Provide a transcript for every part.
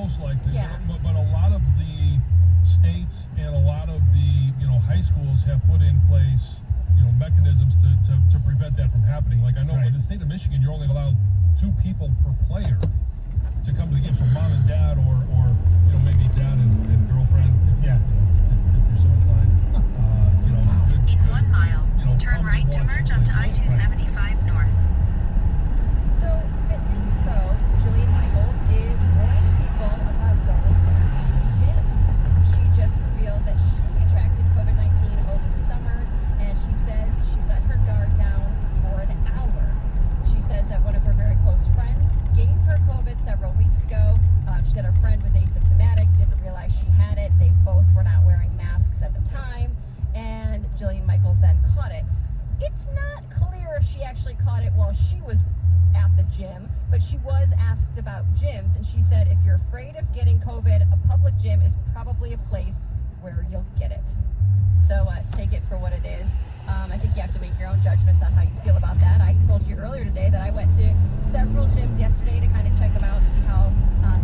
most likely. Yes. But a lot of the states and a lot of the high schools have put in place mechanisms to prevent that from happening. Like I know in the state of Michigan, you're only allowed 2 people per player to come to the game. So mom and dad, or maybe dad and girlfriend. If you're so inclined. In 1 mile, turn right to merge onto I-275 North. So, fitness pro Jillian Michaels is warning people about going back to gyms. She just revealed that she contracted COVID-19 over the summer, and she says she let her guard down for an hour. She says that one of her very close friends gave her COVID several weeks ago. She said her friend was asymptomatic, didn't realize she had it. They both were not wearing masks at the time, and Jillian Michaels then caught it. It's not clear if she actually caught it while she was at the gym, but she was asked about gyms, and she said if you're afraid of getting COVID, a public gym is probably a place where you'll get it. So take it for what it is. I think you have to make your own judgments on how you feel about that. I told you earlier today that I went to several gyms yesterday to kind of check them out and see how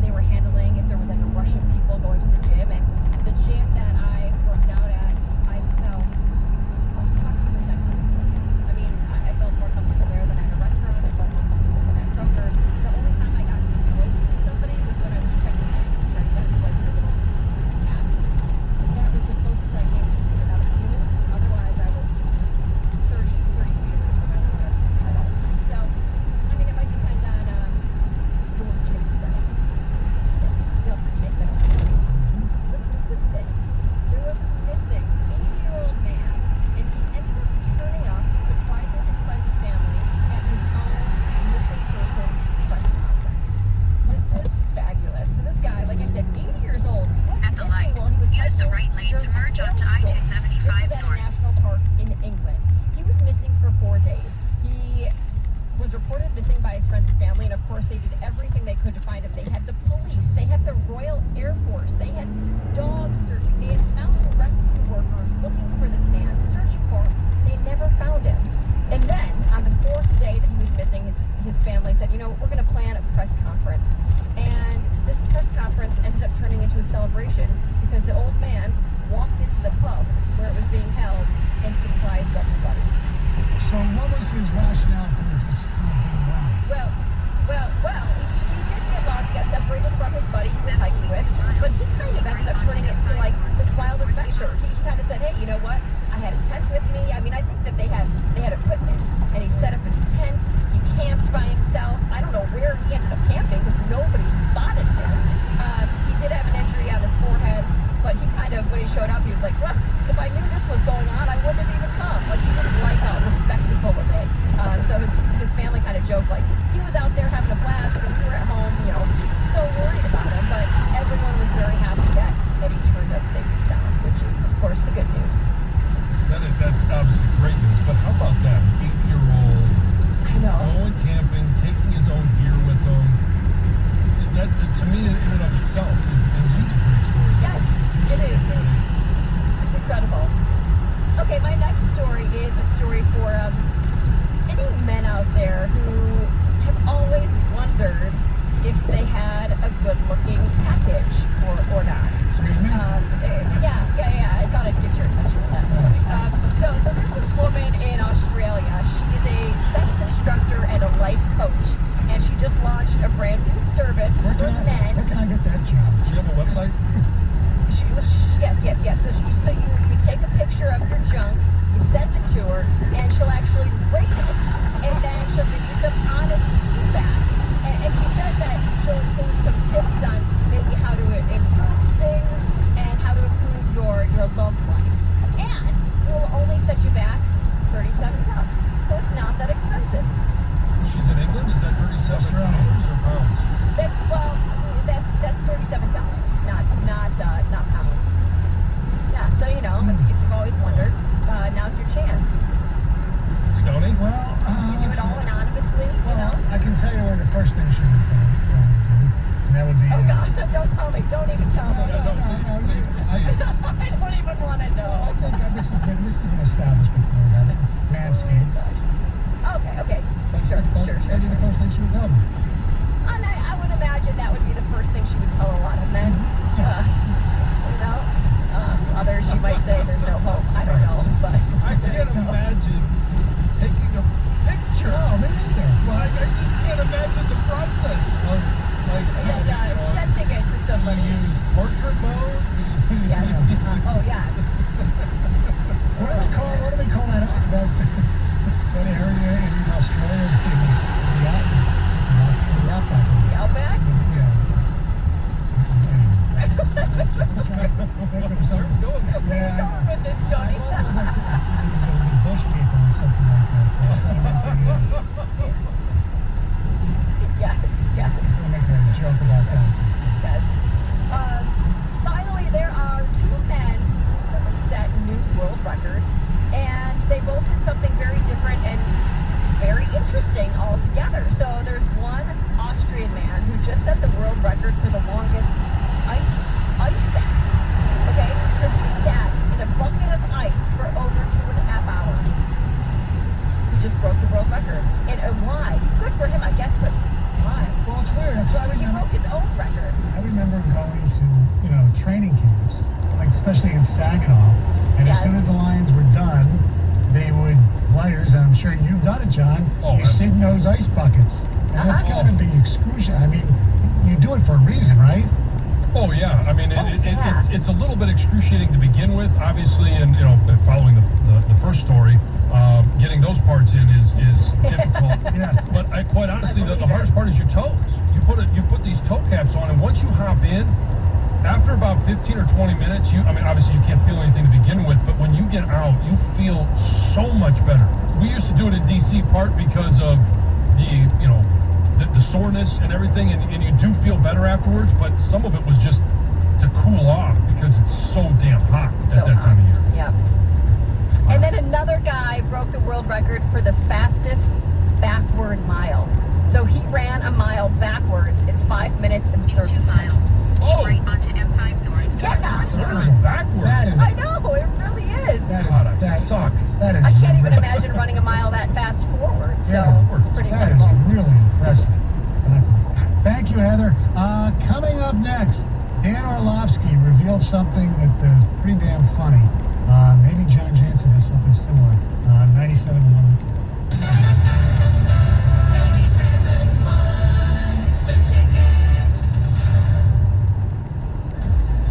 they were handling, if there was like a rush of people going to the gym. And the gym that I worked out at, I felt 100% comfortable. I mean, I felt more comfortable there than at a restaurant. I felt more comfortable than at Kroger. The only time I got close to somebody was when I was checking in. You got to swipe your little pass. And that was the closest I came to without a queue. Otherwise, I was 30 feet away from everyone at all times. So, I mean, it might depend on your gym setting. So, you'll have to make that up. Listen to this. There was a missing 80-year-old man, and he ended up turning up, surprising his friends and family at his own missing persons press conference. This is fabulous. So this guy, like I said, 80 years old. At the light, use the right lane to merge onto I-275 This was at a North. national park in England. He was missing for 4 days. He was reported missing by his friends and family, and of course they did everything they could to find him. They had the police, they had the Royal Air Force, they had dogs searching, they had mountain rescue workers looking for this man, searching for him. They never found him. And then, on the 4th day that he was missing, his family said, we're going to plan a press conference. And this press conference ended up turning into a celebration because the old man walked into the pub where it was being held and surprised everybody. So what was his rationale for just being around? Well, he did get lost. He got separated from his buddy he was hiking with, but he kind of ended up turning it into like this wild adventure. He kind of said, hey, you know what? I had a tent with me. I mean, I think that they had equipment, and he set up his tent. He camped by himself. I don't know where he ended up camping because nobody spotted him. He did have an injury on his forehead, but he kind of, when he showed up, he was like, well, if I knew this was going on, I wouldn't have even come. Like, he didn't like the spectacle of it. So his family kind of joked, like, he was out there having a blast, and we were at home, so worried about him. But everyone was very happy that he turned up safe and sound, which is, of course, the good news. That's obviously great news. But how about that 8-year-old going camping, taking his own gear with him? That to me, in and of itself, is just a great story. Yes, it is. It's incredible. Okay, my next story is a story for any men out there who have always wondered if they had a good-looking package or not. Yeah. I thought I'd give your attention to that story. So there's this woman in Australia. She is a sex instructor and a life coach, and she just launched a brand new service for men. Where can I get that job? Does she have a website? Yes. So you take a picture of your junk, you send it to her, and she'll actually rate it, and then she'll give you some honest feedback. And she says that she'll include some tips on maybe how to improve things and how to improve your love life. And it will only set you back $37. So it's not that expensive. She's in England? Is that $37 or pounds? That's $37, not pounds. Yeah, so if you've always wondered, now's your chance. Stony? Well, You do it all anonymously, I can tell you what the first thing she would do, and that would be... Oh God, don't tell me. Don't even tell me. No, please proceed. I don't even want to know. I think this has been established before, haven't it? Manscaped. Okay. Sure. That'd be the first thing she would tell me. And I would imagine that would be the first thing she would tell a lot of portrait mode? Yes. Oh yeah. What do they call that area in Australia? The outback. The outback? Yeah. Where are you going with this, Tony? The bush people or something like that. Yes, yes. I'll make a joke about that. Yes. Finally, there are two men who recently set new world records, and they both did something very different and very interesting altogether. So there's one Austrian man who just set the world record for the longest ice bath. Okay, so he sat in a bucket of ice for over 2.5 hours. He just broke the world record. And why? Good for him, I guess, but why? Well, it's weird. He broke his own record. I remember going to, training camps, like especially in Saginaw, and Yes. as soon as the Lions were done, they would, players, and I'm sure you've done it, John, Oh, you sit in those ice buckets. And that's Uh-huh. got to be excruciating. I mean, you do it for a reason, right? Oh yeah, I mean yeah. it's a little bit excruciating to begin with, obviously, and following the first story, getting those parts in is difficult. Yeah. But quite honestly, the hardest part is your toes. You put these toe caps on, and once you hop in, after about 15 or 20 minutes, obviously you can't feel anything to begin with, but when you get out, you feel so much better. We used to do it in DC part because of the soreness and everything, and you do feel better afterwards, but some of it was just to cool off because it's so damn hot at that time of year. Yep. And then another guy broke the world record for the fastest backward mile. So he ran a mile backwards in 5 minutes and In 30 2 miles, seconds. keep Oh. right onto M5 North. Yeah. Literally backwards. That is, I know, it really is. God, I suck. That is I can't even really- imagine running a mile that fast forward. So Yeah, it's pretty that is incredible. really impressive. Thank you, Heather. Coming up next, Dan Orlovsky revealed something that is pretty damn funny. Maybe John Jansen has something similar. 97.1.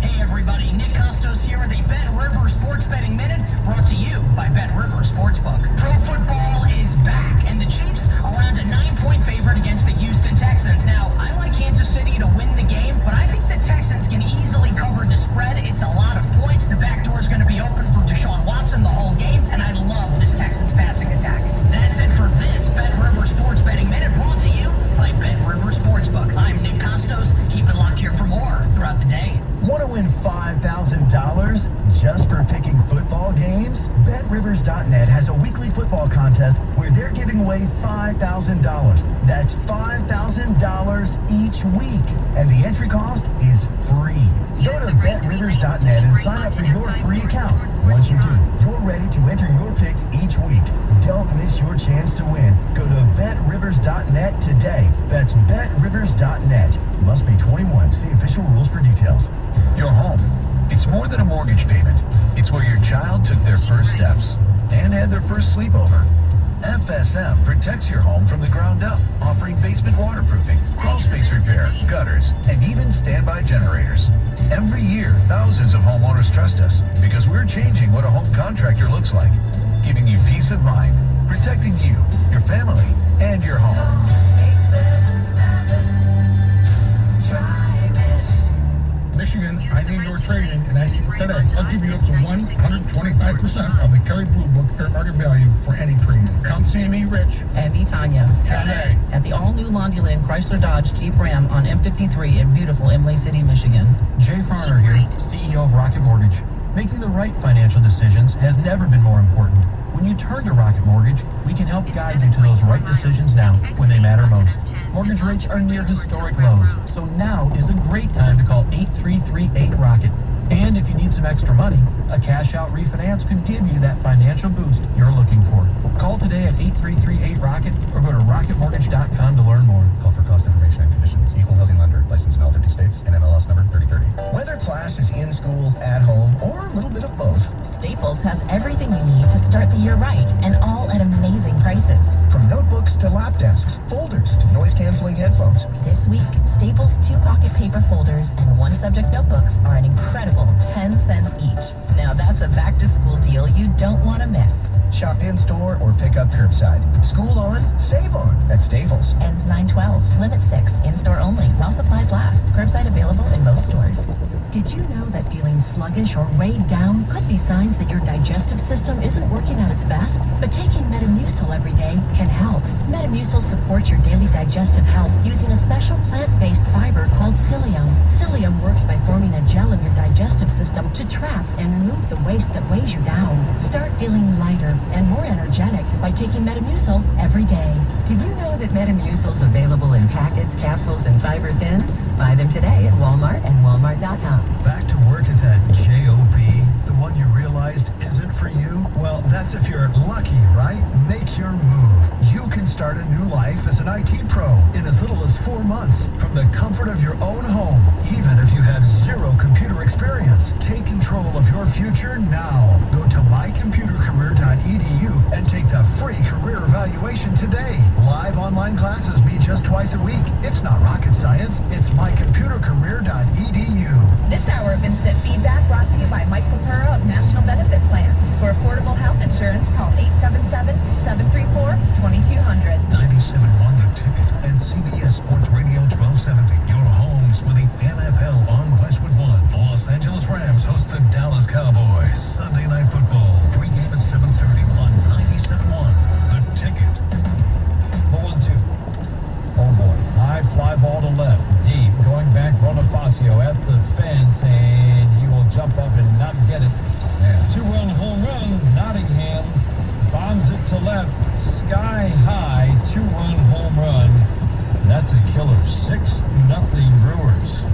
Hey everybody, Nick Costos here with a Bet River Sports Betting Minute brought to you by Bet River Sportsbook. Pro football is back, and the Chiefs are around a 9-point favorite against the Houston Texans. Now, I like Kansas City to win the game, but I think the Texans can easily cover the spread. It's a lot of points. The back door is going to be open for Deshaun Watson the whole game, and I love this Texans passing attack. That's it for this Bet River Sports Betting Minute brought to you by Bet River Sportsbook. I'm Nick Costos. Keep it locked here for more throughout the day. Want to win $5,000 just for picking football games? BetRivers.net has a weekly football contest where they're giving away $5,000. That's $5,000 each week. And the entry cost is free. Go Use to the right 3 lanes to BetRivers.net and keep sign right up for onto your M5 free North account. toward Once you do, York. you're ready to enter your picks each week. Don't miss your chance to win. Go to BetRivers.net today. That's BetRivers.net. Must be 21. See official rules for details. Your home. It's more than a mortgage payment. It's where your child took their first steps and had their first sleepover. FSM protects your home from the ground up, offering basement waterproofing, crawl space repair, gutters, and even standby generators. Every year, thousands of homeowners trust us because we're changing what a home contractor looks like, giving you peace of mind, protecting you, your family, and your home. Michigan, I need your trading, and I need it today. I'll give you up to 125% of the Kelly Blue Book fair market value for any trading. Come see me, Rich, And me, Tanya. today. At the all-new Londyland Chrysler Dodge Jeep Ram on M53 in beautiful Imlay City, Michigan. Jay Farner here, CEO of Rocket Mortgage. Making the right financial decisions has never been more important. When you turn to Rocket Mortgage, we can help guide you to those right decisions now when they matter most. Mortgage rates are near historic lows, so now is a great time to call 8338-ROCKET. And if you need some extra money, a cash-out refinance could give you that financial boost you're looking for. Call today at 8338-ROCKET or go to rocketmortgage.com to learn more. Call for cost information and conditions. Equal housing lender. Licensed in all 50 states and MLS number 3030. Whether class is in school, at home, or a little bit of both. Staples has everything you need to start the year right, and all at amazing prices. From notebooks to lap desks, folders to noise canceling. noise-canceling headphones. This week, Staples 2 pocket paper folders and 1 subject notebooks are an incredible 10 cents each. Now that's a back-to-school deal you don't want to miss. Shop in-store or pick up curbside. School on, save on at Staples. Ends 9/12. Limit 6. In-store only. While supplies last. Curbside available in most stores. Did you know that feeling sluggish or weighed down could be signs that your digestive system isn't working at its best? But taking Metamucil every day can help. Metamucil supports your daily digestive health using a special plant-based fiber called psyllium. Psyllium works by forming a gel in your digestive system to trap and remove the waste that weighs you down. Start feeling lighter and more energetic by taking Metamucil every day. Did you know that Metamucil's available in packets, capsules, and fiber thins? Buy them today at Walmart and Walmart.com. Back to work at that job, the one you realized isn't for you? Well, that's if you're lucky, right? Make your move. You can start a new life as an IT pro in as little as 4 months from the comfort of your own home, even if you have 0 computer experience. Take control of your future now. Go to mycomputercareer.edu and take the free career evaluation today. Live online classes meet just twice a week. It's not rocket science. It's mycomputercareer.edu. This hour of Instant Feedback brought to you by Mike Papura of National Benefit Plans. For affordable health insurance, call 877-734-2200. 97.1 The Ticket and CBS Sports Radio 1270. Your homes for the NFL on Westwood One. The Los Angeles Rams host the Dallas Cowboys. Sunday Night Football. Pre-game at 7:30 on 97.1 The Ticket. The 1-2. Oh boy. High fly ball to left. Deep. Going back Bonifacio at the fence, and he will jump up and not get it. 2-run home run. Nottingham bombs it to left. Sky high. 2-run home run. That's a killer. 6-0 Brewers.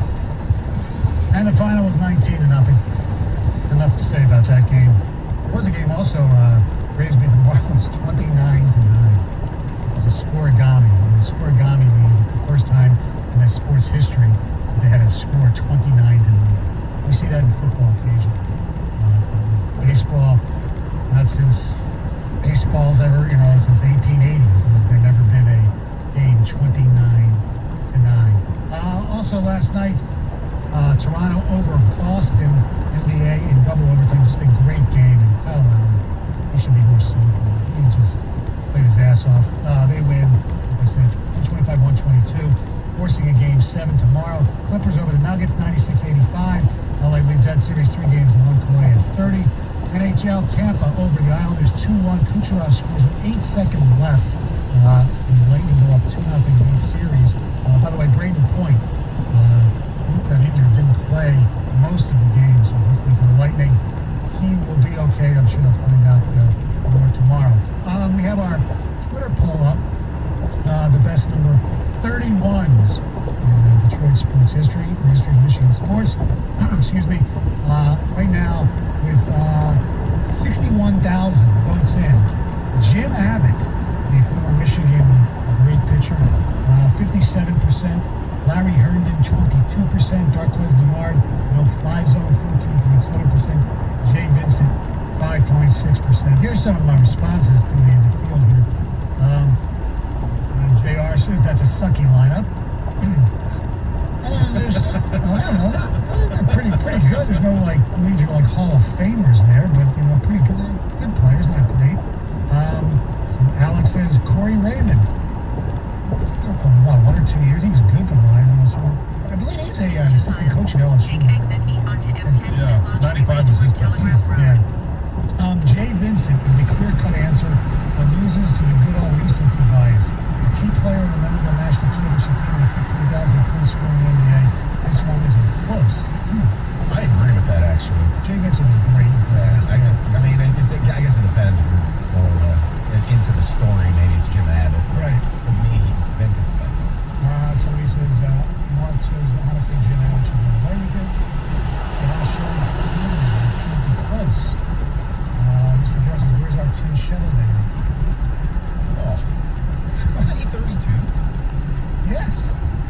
And the final was 19-0. Enough to say about that game. There was a game also, Braves beat the Marlins 29-9. It was a scoregami. And scoregami means it's the first time in their sports history that they had a score 29-9. We see that in football occasionally. Baseball, not since baseball's ever, since the 1880s. There's never been a game 29-9. Also last night, Toronto over Boston, NBA in double overtime. Just a great game. And hell, he should be more celebrated. He just played his ass off. They win, like I said, 125-122, forcing a game 7 tomorrow. Clippers over the Nuggets, 96-85. LA leads that series 3 games to 1 Kawhi at 30. NHL Tampa over the Islanders 2-1. Kucherov scores with 8 seconds left. The Lightning go up 2-0 lead series. By the way, Braden Point, who got injured, didn't play most of the game, so hopefully for the Lightning, he will be okay. I'm sure they'll find out more tomorrow. We have our Twitter poll up, the best number 31s in Detroit sports history, the history of Michigan sports. Excuse me. Right now, with 61,000 votes in, Jim Abbott, the former Michigan great pitcher, 57%. Larry Herndon, 22%. Darquez Denard, no fly zone, 14.7%. Jay Vincent, 5.6%. Here's some of my responses to the field here. JR says that's a sucky lineup. There's, I don't know. They're pretty good. There's no major Hall of Famers there, but pretty good. They're good players, not great. So Alex says Corey Raymond. For 1 or 2 years, he was good for the Lions. I believe he's an assistant coach at LSU. Take exit 8 onto M10 Yeah, 95 was his best. Yeah. Jay Vincent is the clear-cut answer but loses to the good old recency bias. A key player in the memorable national championship team with 15,000 points scoring in the NBA. This one isn't close. I agree with that, actually. Jay Vincent was great. I guess it depends if you're more into the story. Maybe it's Jim Abbott. Right. For me, Vincent's better. Somebody says, Mark says, honestly, Jim Abbott should get away with it. Josh says, it should be close. Mr. Joe says, where's our Tim Shovelday? Oh. Wasn't he 32? Yes.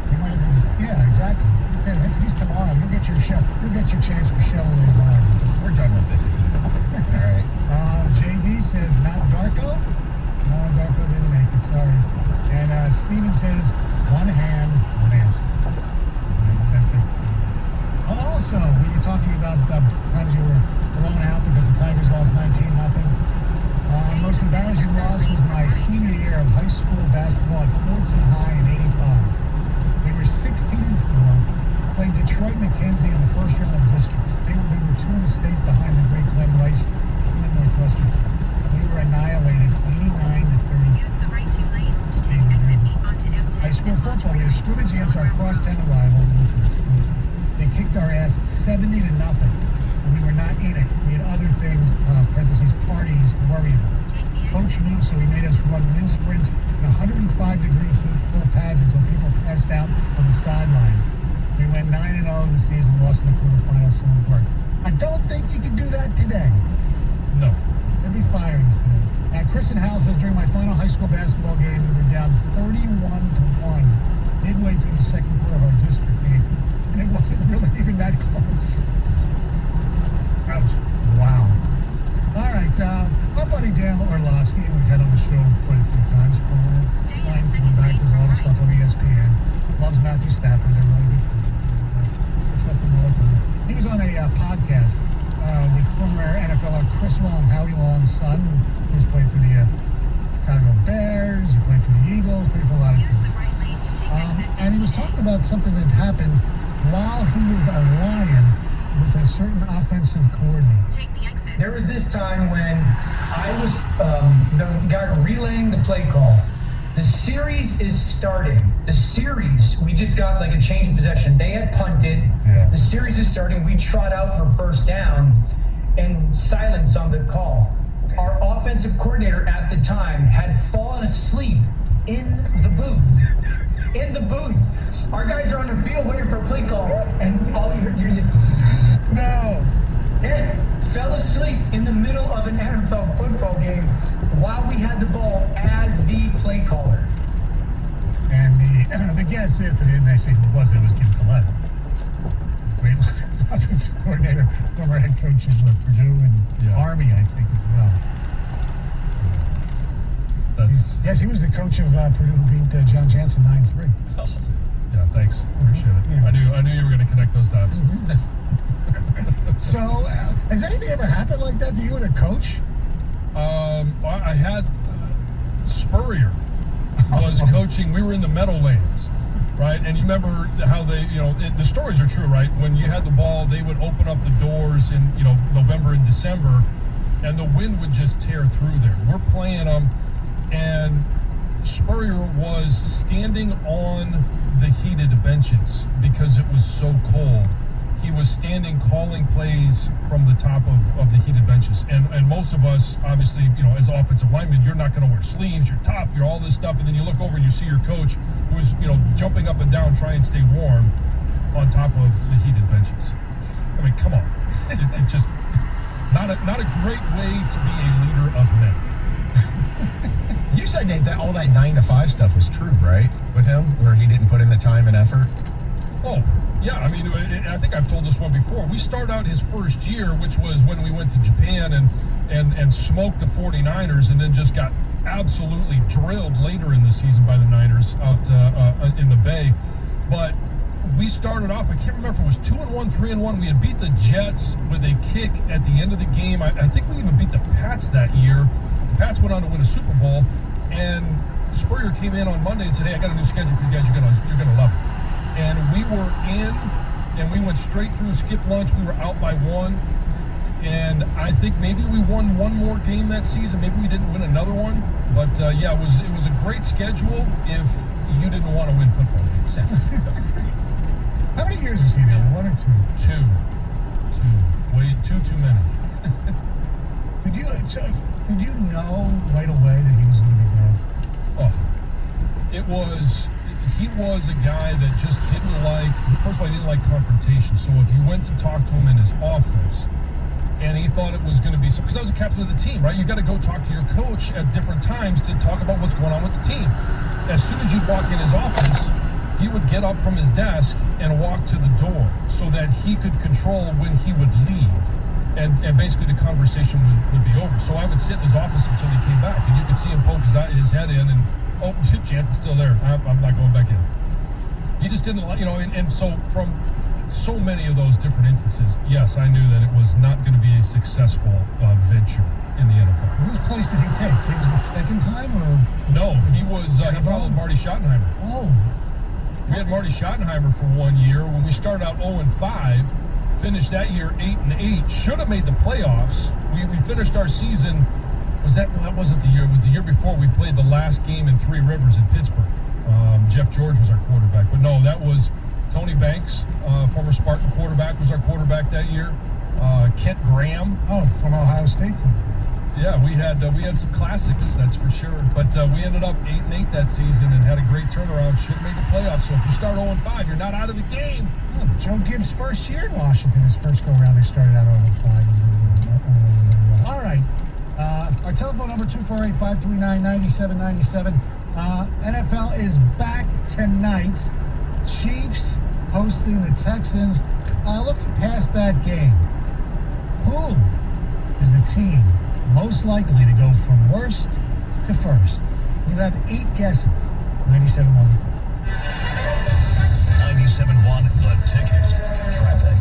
He might have been. Yeah, exactly. Yeah, he's tomorrow. You'll get your chance for Shovelday tomorrow. We're done with this. Easy. All right. JD says, Matt Darko. No, Darko didn't make it. Sorry. And Steven says, One hand, one answer. Also, we were talking about times you were blown out because the Tigers lost 19-0. Most embarrassing loss was my senior year of high school basketball at Fordson High in '85. We were 16-4, played Detroit Mackenzie in the first round of districts. We were 2 in the state behind the great Glenn Rice, Glenn Northwestern. We were annihilated 89-30. Use the right 2 lanes to take exit 8 onto M10. High school football, we had a scrimmage against our crosstown rival. They kicked our ass 70-0. We were not in it. We had other things, parentheses, parties to worry about. Coach knew, so he made us run wind sprints in 105-degree heat, full pads until people passed out on the sidelines. We went 9-0 in the season, lost in the quarterfinals, so it worked. I don't think you could do that today. No. There'd be firings today. Chris and Hal says during my final high school basketball game, we were down 31-1 midway through the second quarter of our district game, and it wasn't really even that close. Ouch. Wow. All right, our buddy Dan Orlovsky, we've had on the show quite a few times. Going back, there's a lot of stuff on ESPN. Loves Matthew Stafford. They're really good friends. Except for all the time. He was on a podcast with former NFLer Chris Long, Howie Long's son, who's played for the Chicago Bears, he played for the Eagles, played for a lot of teams. And he was talking about something that happened while he was a Lion with a certain offensive coordinator. Take the exit. There was this time when I was the guy relaying the play call. The series is starting. The series, we just got like a change of possession. They had punted. Yeah. The series is starting. We trot out for first down and silence on the call. Our offensive coordinator at the time had fallen asleep in the booth. In the booth. Our guys are on the field waiting for a play call, and all you're just, no. Yeah, fell asleep in the middle of an NFL football game while we had the ball as the play caller. And the guess it, they didn't say who it was Jim Collette. Great offensive coordinator, former head coach of Purdue and Army, I think, as well. Yes, he was the coach of Purdue who beat John Jansen 9-3. Oh. Yeah, thanks. Appreciate it. Yeah. I knew you were going to connect those dots. Mm-hmm. So, has anything ever happened like that to you with a coach? I had Spurrier was coaching. We were in the Meadowlands, right? And you remember how they, the stories are true, right? When you had the ball, they would open up the doors in, November and December, and the wind would just tear through there. We're playing them, and Spurrier was standing on the heated benches because it was so cold. He was standing calling plays from the top of the heated benches. And most of us, obviously, as offensive linemen, you're not going to wear sleeves, you're tough, you're all this stuff, and then you look over and you see your coach who's, jumping up and down trying to stay warm on top of the heated benches. I mean, come on. It just, not a great way to be a leader of men. You said, Nate, that all that 9-to-5 stuff was true, right? With him, where he didn't put in the time and effort? Oh, yeah. I mean, I think I've told this one before. We started out his first year, which was when we went to Japan and smoked the 49ers, and then just got absolutely drilled later in the season by the Niners out in the Bay. But we started off, I can't remember if it was 2-1, 3-1. We had beat the Jets with a kick at the end of the game. I think we even beat the Pats that year. The Pats went on to win a Super Bowl, and Spurrier came in on Monday and said, "Hey, I got a new schedule for you guys. You're gonna love it." And we were in, and we went straight through, skipped lunch. We were out by 1, and I think maybe we won one more game that season. Maybe we didn't win another one, but yeah, it was a great schedule if you didn't want to win football games. How many years was he there? 1 or 2? Two. Way too many. Did you know right away that he was going to be bad? Oh, he was a guy that just didn't like, first of all, he didn't like confrontation. So if you went to talk to him in his office and he thought it was going to be, because I was a captain of the team, right? You got to go talk to your coach at different times to talk about what's going on with the team. As soon as you walk in his office, he would get up from his desk and walk to the door so that he could control when he would leave. And basically the conversation would be over. So I would sit in his office until he came back, and you could see him poke his head in, and, oh, Jansen's still there. I'm not going back in. he just didn't like, and so from so many of those different instances, yes, I knew that it was not going to be a successful venture in the NFL. Whose place did he take? It was the second time, or? No, he followed Marty Schottenheimer. Oh. We had Marty Schottenheimer for 1 year. When we started out 0-5, finished that year 8-8, should have made the playoffs. We finished our season, that wasn't the year, it was the year before we played the last game in Three Rivers in Pittsburgh. Jeff George was our quarterback. But no, that was Tony Banks, former Spartan quarterback, was our quarterback that year. Kent Graham. Oh, from Ohio State. Yeah, we had some classics, that's for sure. But we ended up 8-8 that season and had a great turnaround. Should have made the playoffs. So if you start 0-5, you're not out of the game. Oh, Joe Gibbs' first year in Washington, his first go-around, they started out 0-5. All right. Our telephone number, 248-539-9797. NFL is back tonight. Chiefs hosting the Texans. Looking past that game, who is the team most likely to go from worst to first? You have 8 guesses. 97.1. 97.1, The Ticket. Traffic.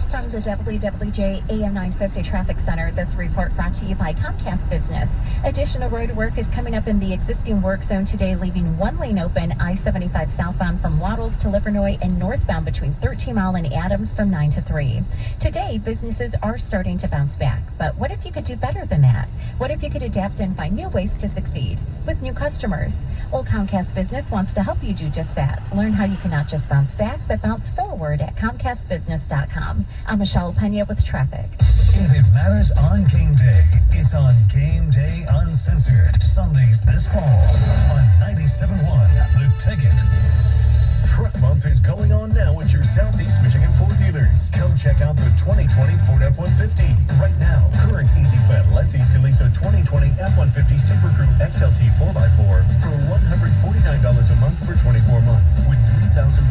From the WWJ AM 950 Traffic Center, this report brought to you by Comcast Business. Additional road work is coming up in the existing work zone today, leaving one lane open, I-75 southbound from Waddles to Livernois and northbound between 13 Mile and Adams from 9 to 3. Today, businesses are starting to bounce back, but what if you could do better than that? What if you could adapt and find new ways to succeed with new customers? Well, Comcast Business wants to help you do just that. Learn how you can not just bounce back, but bounce forward at ComcastBusiness.com. I'm Michelle Pena with traffic. If it matters on game day, it's on Game Day Uncensored. Sundays this fall on 97.1 The Ticket. Truck Month is going on now at your Southeast Michigan Ford dealers. Come check out the 2020 Ford F-150. Right now, current Easy Flat lessees can lease a 2020 F-150 Super Crew XLT 4x4 for $149 a month for 24 months with $3,129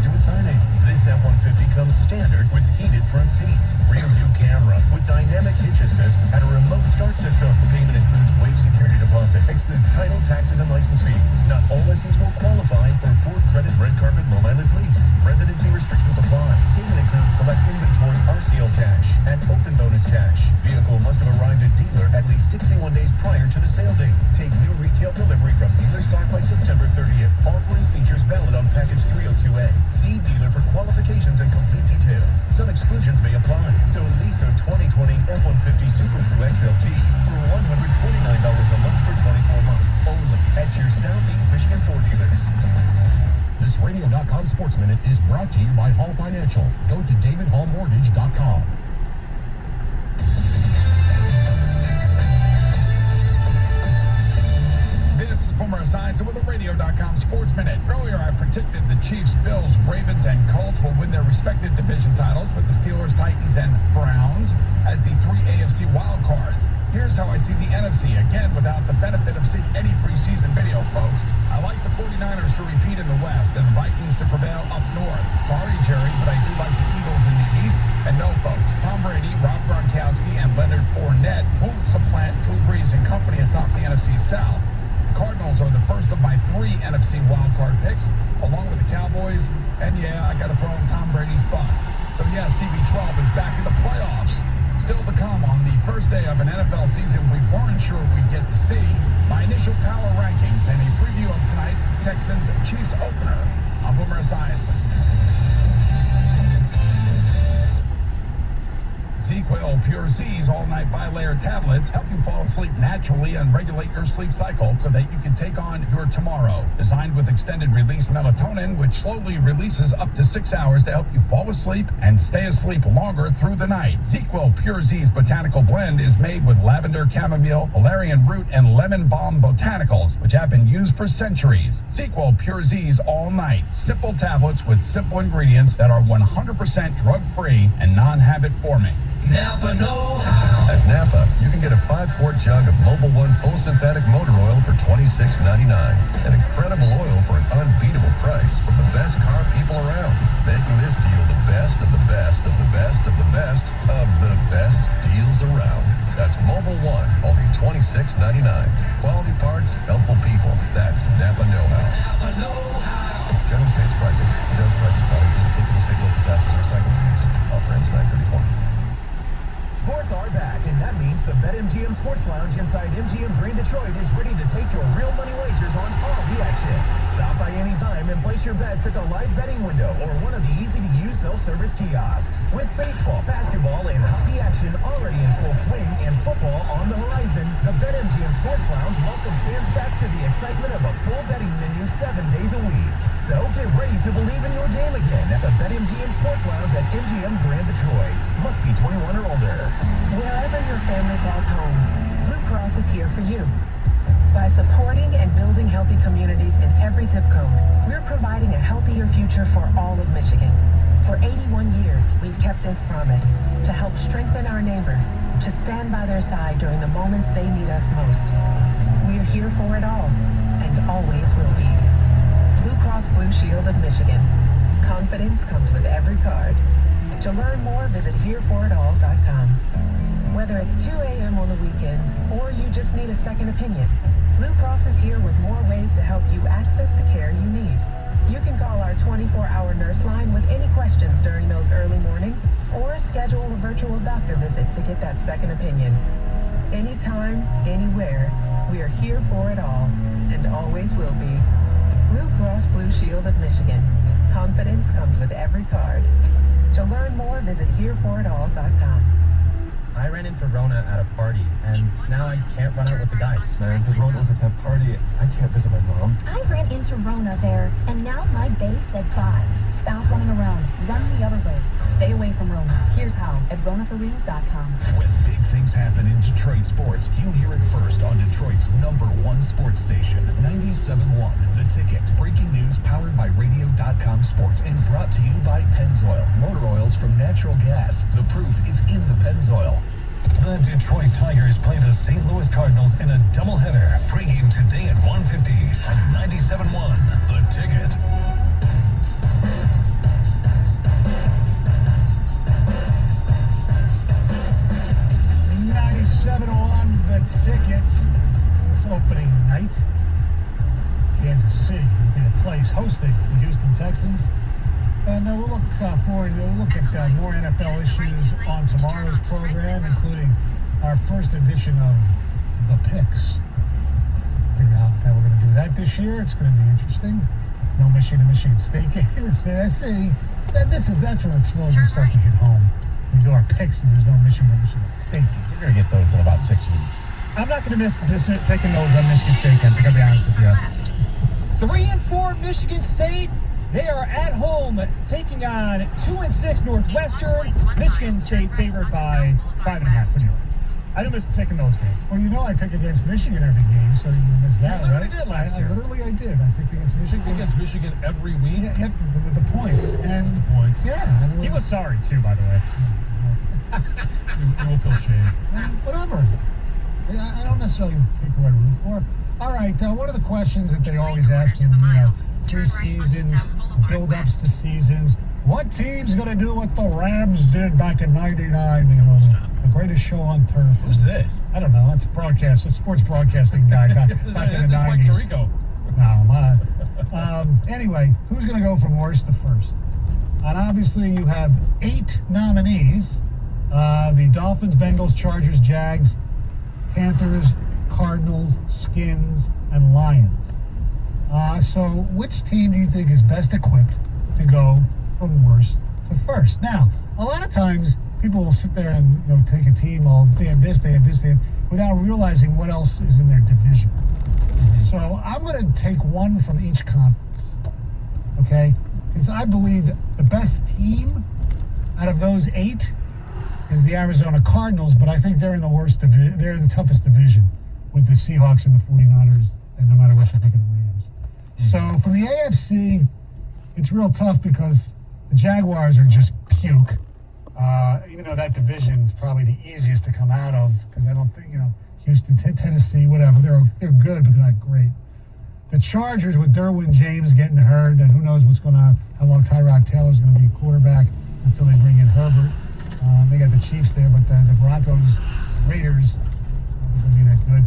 due at signing. This F-150 comes standard with heated front seats, rear view camera with dynamic hitch assist and a remote start system. Payment includes waived security deposit, excludes title, taxes, and license fees. Not all lessees will qualify for Ford Credit Red Carpet Low Mileage Lease. Residency restrictions apply. Payment includes select inventory RCO cash and open bonus cash. Vehicle must have arrived at dealer at least 61 days prior to the sale date. Take new retail delivery from dealer stock by September 30th. Offering features valid on package 302A. See dealer for qualifications and complete details. Some exclusions may apply. So lease a 2020 F-150 Super Crew XLT for $149 a month for 24 months. Only at your Southeast Michigan Ford dealers. This Radio.com Sports Minute is brought to you by Hall Financial. Go to DavidHallMortgage.com. This is Boomer Esiason with the Radio.com Sports Minute. Earlier, I predicted the Chiefs, Bills, Ravens, and Colts will win their respective division titles with the Steelers, Titans, and Browns as the 3 AFC wild cards. Here's how I see the NFC, again, without the benefit of seeing any preseason video, folks. I like the 49ers to repeat in the West and the Vikings to prevail up north. Sorry, Jerry, but I do like the Eagles in the East. And no, folks, Tom Brady, Rob Gronkowski, and Leonard Fournette won't supplant Drew Brees and company atop the NFC South. The Cardinals are the first of my 3 NFC wildcard picks, along with the Cowboys. And yeah, I got to throw in Tom Brady's Bucs. So yes, TB12 is back in the playoffs. Still to come on the first day of an NFL season we weren't sure we'd get to see. My initial power rankings and a preview of tonight's Texans-Chiefs opener. I'm Boomer Esiason. ZQL Pure Z's all-night bilayer tablets help you fall asleep naturally and regulate your sleep cycle so that you can take on your tomorrow. Designed with extended-release melatonin, which slowly releases up to 6 hours to help you fall asleep and stay asleep longer through the night. ZQL Pure Z's botanical blend is made with lavender, chamomile, valerian root, and lemon balm botanicals, which have been used for centuries. ZQL Pure Z's all-night. Simple tablets with simple ingredients that are 100% drug-free and non-habit forming. Napa know-how. At Napa, you can get a 5-quart jug of Mobil 1 full synthetic motor oil for $26.99. An incredible oil for an unbeatable price from the best car people around. Making this deal the best of the best of the best of the best of the best deals around. That's Mobil 1, only $26.99. Quality parts, helpful people. That's Napa know-how. Napa know-how. General states pricing. Sales prices not included applicable state local taxes or recycling fees. Offer ends 9/30/20. Sports are back, and that means the BetMGM Sports Lounge inside MGM Grand Detroit is ready to take your real money wagers on all the action. Stop by any time and place your bets at the live betting window or one of the easy-to-use self-service kiosks. With baseball, basketball, and hockey action already in full swing and football on the horizon, the BetMGM Sports Lounge welcomes fans back to the excitement of a full betting menu 7 days a week. So get ready to believe in your game again at the BetMGM Sports Lounge at MGM Grand Detroit. Must be 21 or older. Wherever your family calls home, Blue Cross is here for you. By supporting and building healthy communities in every zip code, we're providing a healthier future for all of Michigan. For 81 years, we've kept this promise to help strengthen our neighbors, to stand by their side during the moments they need us most. We're here for it all, and always will be. Blue Cross Blue Shield of Michigan. Confidence comes with every card. To learn more, visit hereforitall.com. Whether it's 2 a.m. on the weekend or you just need a second opinion, Blue Cross is here with more ways to help you access the care you need. You can call our 24-hour nurse line with any questions during those early mornings or schedule a virtual doctor visit to get that second opinion. Anytime, anywhere, we are here for it all and always will be. Blue Cross Blue Shield of Michigan. Confidence comes with every card. To learn more, visit hereforitall.com. I ran into Rona at a party, and now I can't run out with the guys. Man, because Rona was at that party, I can't visit my mom. I ran into Rona there, and now my bae said bye. Stop running around. Run the other way. Stay away from Rona. Here's how at ronaforreal.com. When big things happen in Detroit sports, you hear it first on Detroit's #1 sports station, 97.1 The Ticket. Breaking news powered by Radio.com Sports and brought to you by Pennzoil. Motor oils from natural gas. The proof is in the Pennzoil. The Detroit Tigers play the St. Louis Cardinals in a doubleheader. Pregame today at 1:50 on 97.1 The Ticket. The Ticket. It's opening night. Kansas City will be the place hosting the Houston Texans. And we'll look forward to look at more NFL issues on tomorrow's program, including our first edition of The Picks. Figure out how we're going to do that this year. It's going to be interesting. No Michigan State game. That's when it's really going to start to hit home. We do our picks and there's no Michigan State game. You're going to get those in about 6 weeks. I'm not going to miss picking those on Michigan State games. I got to be honest with you. 3-4 Michigan State. They are at home taking on 2-6 Northwestern. Michigan State favored by 5.5. I didn't miss picking those games. Well, I pick against Michigan every game, so you missed that, right? I did last year. I did. I picked against Michigan. Picked against Michigan every week? Yeah, with the points. And the points. Yeah. He was sorry, too, by the way. You will feel shame. Whatever. I don't necessarily pick who I root for. All right, one of the questions that they always ask in preseason, build-ups to seasons, what team's going to do what the Rams did back in '99? The greatest show on turf. Who's this? I don't know. It's a sports broadcasting guy back in the '90s. Mike Tirico. No, anyway, who's going to go from worst to first? And obviously, you have 8 nominees. The Dolphins, Bengals, Chargers, Jags, Panthers, Cardinals, Skins, and Lions. So which team do you think is best equipped to go from worst to first? Now, a lot of times people will sit there and take a team, they have this, without realizing what else is in their division. Mm-hmm. So I'm going to take one from each conference, okay? Because I believe that the best team out of those 8 is the Arizona Cardinals, but I think they're in the worst division. They're in the toughest division with the Seahawks and the 49ers, and no matter what you think of the Rams. Mm-hmm. So from the AFC, it's real tough because the Jaguars are just puke. Even though that division is probably the easiest to come out of, because I don't think, Houston, Tennessee, whatever, they're good, but they're not great. The Chargers with Derwin James getting hurt, and who knows what's going on, how long Tyrod Taylor's going to be quarterback until they bring in Herbert. They got the Chiefs there, but the Broncos, Raiders, they're going to be that good.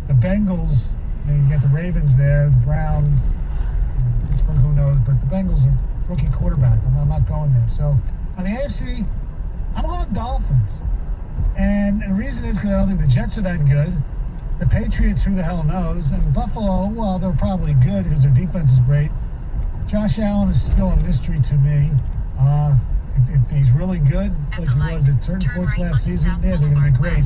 The Bengals, you got the Ravens there, the Browns, Pittsburgh or who knows, but the Bengals are rookie quarterback. I'm not going there. So on the AFC, I'm going Dolphins. And the reason is because I don't think the Jets are that good. The Patriots, who the hell knows? And Buffalo, well, they're probably good because their defense is great. Josh Allen is still a mystery to me. If he's really good, like he was at certain points last season, yeah, they're going to be great.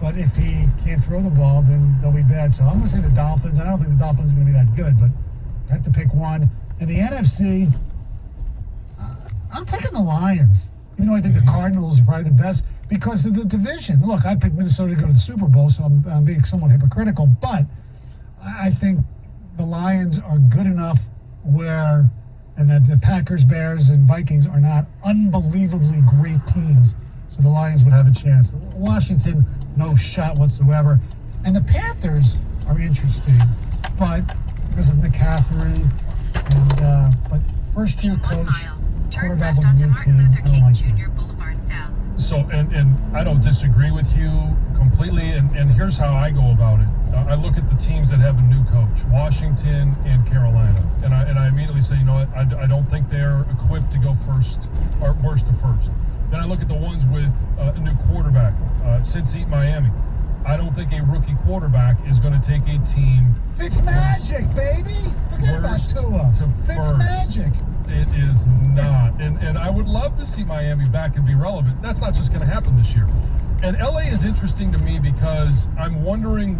But if he can't throw the ball, then they'll be bad. So I'm going to say the Dolphins. I don't think the Dolphins are going to be that good, but I have to pick one. In the NFC, I'm taking the Lions. Even though I think the Cardinals are probably the best because of the division. Look, I picked Minnesota to go to the Super Bowl, so I'm being somewhat hypocritical. But I think the Lions are good enough where, and that the Packers, Bears, and Vikings are not unbelievably great teams. So the Lions would have a chance. Washington, no shot whatsoever. And the Panthers are interesting, but because of McCaffrey and but first-year coach, quarterback with a new team, I don't like that. So, and I don't disagree with you completely, and here's how I go about it. I look at the teams that have a new coach, Washington and Carolina, and I immediately say, you know what, I don't think they're equipped to go first, or worst to first. Then I look at the ones with a new quarterback, Cincy, Miami. I don't think a rookie quarterback is going to take a team. Fitzmagic, baby. Forget about Tua. Fitzmagic. It is not. And I would love to see Miami back and be relevant. That's not just going to happen this year. And LA is interesting to me because I'm wondering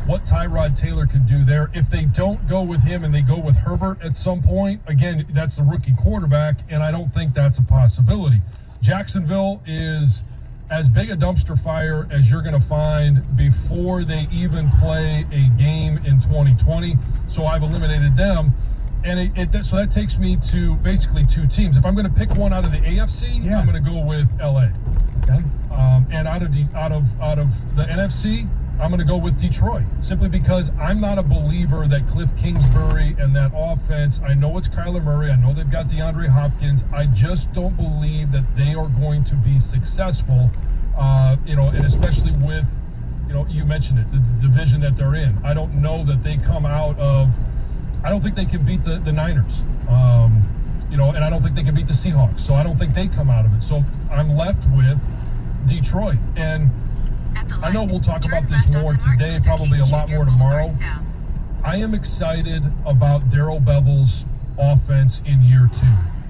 what Tyrod Taylor can do there. If they don't go with him and they go with Herbert at some point, again, that's the rookie quarterback, and I don't think that's a possibility. Jacksonville is as big a dumpster fire as you're going to find before they even play a game in 2020. So I've eliminated them. And so that takes me to basically two teams. If I'm going to pick one out of the AFC, I'm going to go with LA. Okay. And out of the NFC, I'm going to go with Detroit, simply because I'm not a believer that Cliff Kingsbury and that offense, I know it's Kyler Murray, I know they've got DeAndre Hopkins, I just don't believe that they are going to be successful, and especially with, you mentioned it, the division that they're in. I don't know that they come out of, I don't think they can beat the Niners, and I don't think they can beat the Seahawks, so I don't think they come out of it. So I'm left with Detroit, and I know we'll talk about this more today, probably a lot more tomorrow. I am excited about Darrell Bevell's offense in year 2.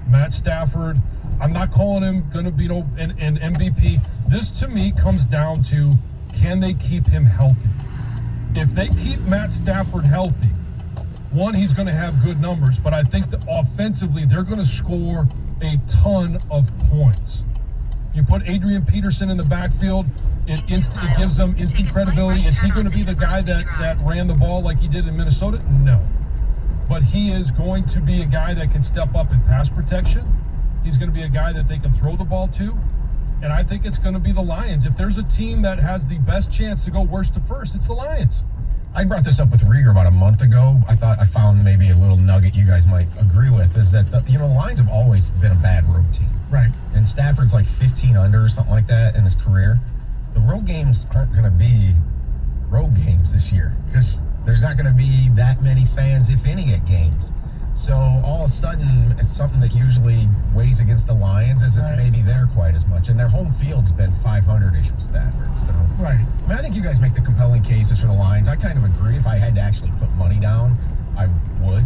Matt Stafford, I'm not calling him going to be an MVP. This, to me, comes down to, can they keep him healthy? If they keep Matt Stafford healthy, one, he's going to have good numbers, but I think that offensively, they're going to score a ton of points. You put Adrian Peterson in the backfield, it gives them instant credibility. Is he going to be the guy that ran the ball like he did in Minnesota? No. But he is going to be a guy that can step up in pass protection. He's going to be a guy that they can throw the ball to. And I think it's going to be the Lions. If there's a team that has the best chance to go worst to first, it's the Lions. I brought this up with Rieger about a month ago. I thought I found maybe a little nugget you guys might agree with, is that the Lions have always been a bad road team. Right. And Stafford's like 15 under or something like that in his career. The road games aren't going to be road games this year because there's not going to be that many fans, if any, at games. So all of a sudden, it's something that usually weighs against the Lions isn't maybe there quite as much. And their home field's been 500-ish with Stafford. So right. I mean, I think you guys make the compelling cases for the Lions. I kind of agree. If I had to actually put money down, I would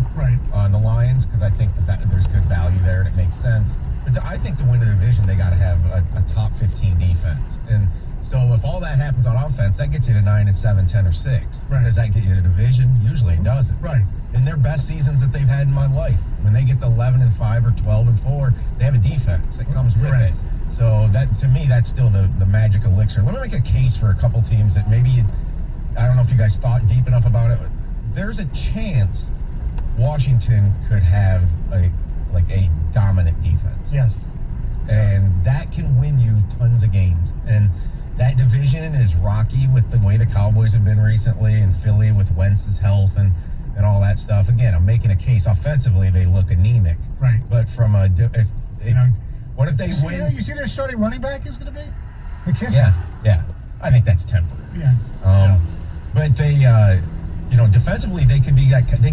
on the Lions because I think that there's good value there and it makes sense. But I think to win the division, they got to have a top 15 defense. And so if all that happens on offense, that gets you to 9-7, 10 or 6. Right. Does that get you to division? Usually it doesn't. Right. In their best seasons that they've had in my life, when they get to 11-5 or 12-4, they have a defense that comes with it. So that, to me, that's still the magic elixir. Let me make a case for a couple teams that maybe, I don't know if you guys thought deep enough about it. There's a chance Washington could have a dominant defense. Yes. And that can win you tons of games. And that division is rocky with the way the Cowboys have been recently, and Philly with Wentz's health and all that stuff. Again, I'm making a case. Offensively, they look anemic. Right. But from what if they win? You see their starting running back is going to be McKissick. Yeah. I think that's temporary. Yeah. But they, defensively they could be that kind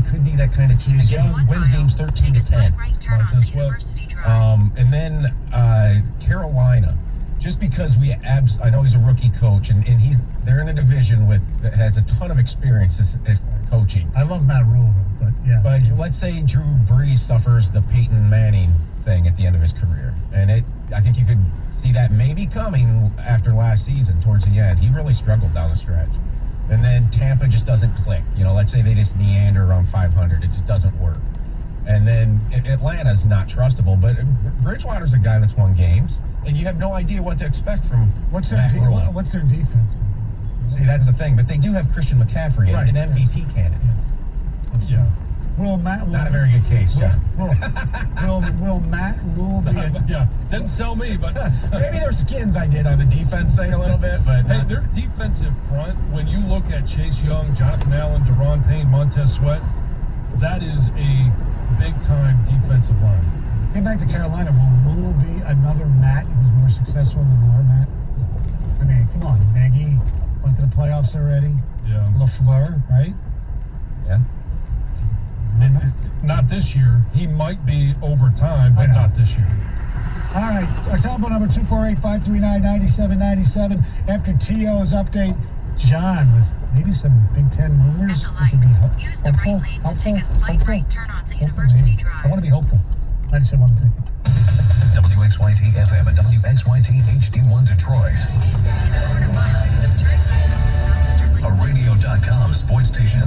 of team. Again, wins games 13-10. Montez Sweat. And then Carolina, just because I know he's a rookie coach, and they're in a division that has a ton of experience as coaching. I love Matt Rule, but yeah. But let's say Drew Brees suffers the Peyton Manning thing at the end of his career, and I think you could see that maybe coming after last season towards the end. He really struggled down the stretch. And then Tampa just doesn't click. Let's say they just meander around 500. It just doesn't work. And then Atlanta's not trustable, but Bridgewater's a guy that's won games, and you have no idea what to expect from what's their defense? See, that's the thing. But they do have Christian McCaffrey, right, an MVP candidate. Yes. Yeah. Not a very good case, John. Will Matt Rule be yeah, didn't sell me, but maybe their skins I did on the defense thing a little bit, but hey, their defensive front, when you look at Chase Young, Jonathan Allen, Deron Payne, Montez Sweat, that is a big-time defensive line. Get back to Carolina. Will Rule be another Matt who's more successful than our Matt? I mean, come on, Nagy went to the playoffs already. Yeah. LaFleur, right? Yeah. Not this year. He might be over time, but not this year. All right. Our telephone number 248-539-9797. After T.O.'s update, John with maybe some Big Ten rumors. It could be Use the right lane to take a slight right turn onto University Drive. I want to be hopeful. 97 on the ticket. WXYT FM and WXYT HD1 Detroit. A radio.com sports station.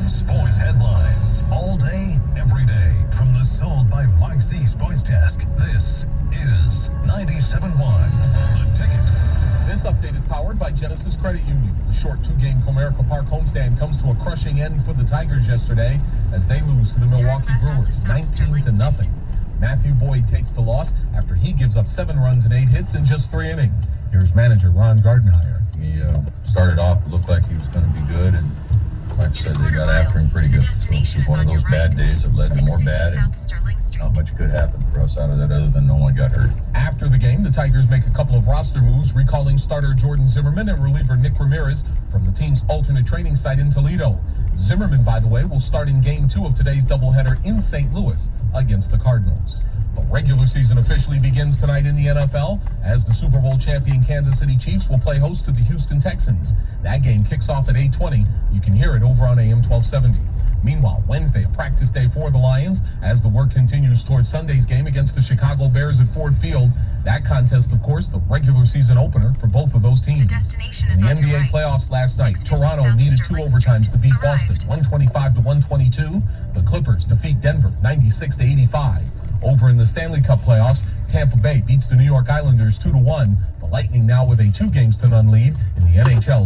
Sports headlines all day, every day. From the Sold by Mike C Sports Desk. This is 97.1 The Ticket. This update is powered by Genesis Credit Union. The short two-game Comerica Park homestand comes to a crushing end for the Tigers yesterday as they lose to the Milwaukee Brewers 19-0. Matthew Boyd takes the loss after he gives up 7 runs and 8 hits in just 3 innings. Here's manager Ron Gardenhire. He started off, it looked like he was going to be good, and like I said, they got after him pretty good. So it was one of those bad days that led to more bad, and not much good happened for us out of that other than no one got hurt. After the game, the Tigers make a couple of roster moves, recalling starter Jordan Zimmerman and reliever Nick Ramirez from the team's alternate training site in Toledo. Zimmerman, by the way, will start in Game 2 of today's doubleheader in St. Louis against the Cardinals. The regular season officially begins tonight in the NFL as the Super Bowl champion Kansas City Chiefs will play host to the Houston Texans. That game kicks off at 8:20. You can hear it over on AM 1270. Meanwhile, Wednesday, a practice day for the Lions as the work continues towards Sunday's game against the Chicago Bears at Ford Field. That contest, of course, the regular season opener for both of those teams. The destination is in the on your NBA right. playoffs last night, 650 Toronto South needed 2 Sterling overtimes to beat Arrived. Boston, 125-122. The Clippers defeat Denver, 96-85. Over in the Stanley Cup playoffs, Tampa Bay beats the New York Islanders 2-1. The Lightning now with a 2-games-to-none lead in the NHL.